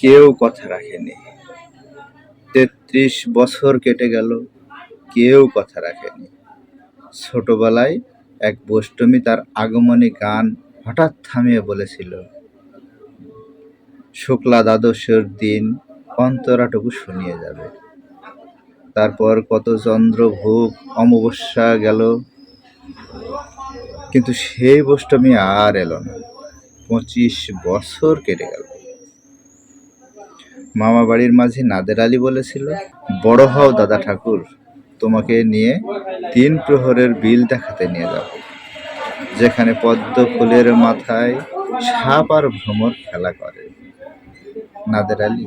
কেউ কথা রাখেনি। ৩৩ বছর কেটে গেল, কেউ কথা রাখেনি। ছোটবেলায় এক বোষ্টমী তার আগমনী গান হঠাৎ থামিয়ে বলেছিল, শুক্লা দ্বাদশের দিন অন্তরাটুকু শুনিয়ে যাবে। তারপর কত চন্দ্রভোগ অমাবস্যা গেল, কিন্তু সেই বোষ্টমী আর এলো না। ২৫ বছর কেটে গেল। মামা বাড়ির মাঝি নাদের আলী বলেছিল, বড় হও দাদা ঠাকুর, তোমাকে নিয়ে ৩ প্রহরের বিল দেখাতে নিয়ে যাব, যেখানে পদ্ম ফুলের মাথায় সাপ আর ভ্রমর খেলা করে। নাদের আলী,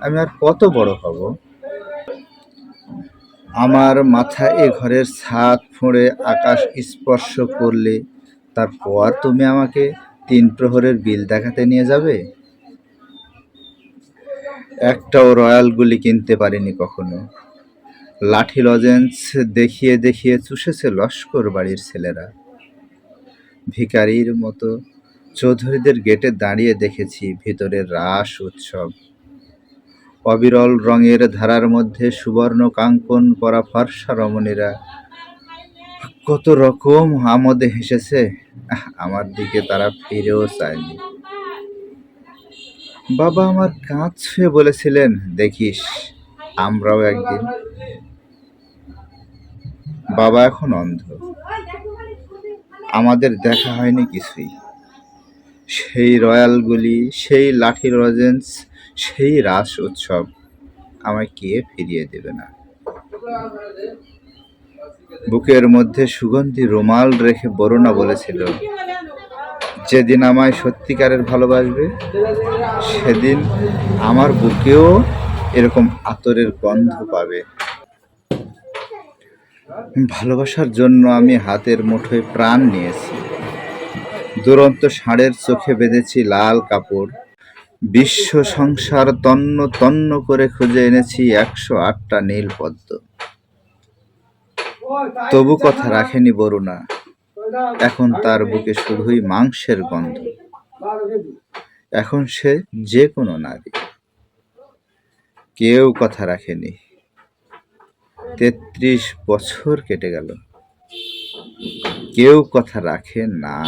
আমি আর কত বড় হব? আমার মাথা এ ঘরের ছাদ ফুঁড়ে আকাশ স্পর্শ করলে তারপর তুমি আমাকে ৩ প্রহরের বিল দেখাতে নিয়ে যাবে? একটাও রয়্যাল গুলি কিনতে পারিনি কখনো। লাঠি লজেন্স দেখিয়ে দেখিয়ে চুষেছে লস্কর বাড়ির ছেলেরা। ভিখারির মতো চৌধুরীদের গেটে দাঁড়িয়ে দেখেছি ভিতরের রাস উৎসব। অবিরল রঙের ধারার মধ্যে সুবর্ণ কাঙ্কন করা ফর্সা রমণীরা কত রকম আমোদে হেসেছে, আমার দিকে তারা ফিরেও চায়নি। বাবা আমার কাঁধ ছুঁয়ে বলেছিলেন, দেখিস আমরাও একদিন। বাবা এখন অন্ধ, আমাদের দেখা হয়নি কিছুই। সেই রয়্যালগুলি, সেই লাঠি লজেন্স, সেই রাস উৎসব আমায় কে ফিরিয়ে দেবে না? বুকের মধ্যে সুগন্ধি রুমাল রেখে বরুণা বলেছিল, যেদিন আমায় সত্যিকারের ভালোবাসবে সেদিন আমার বুকেও এরকম আতরের গন্ধ পাবে। ভালোবাসার জন্য আমি হাতের মুঠোয় প্রাণ নিয়েছি। দুরন্ত ষাঁড়ের চোখে বেঁধেছি লাল কাপড়। বিশ্ব সংসার তন্ন তন্ন করে খুঁজে এনেছি ১০৮টা নীল পদ্ম। তবু কথা রাখেনি বরুণা। এখন তার বুকে শুধুই মাংসের গন্ধ। এখন সে যে কোনো নারী। কেউ কথা রাখেনি। ৩৩ বছর কেটে গেল, কেউ কথা রাখে না।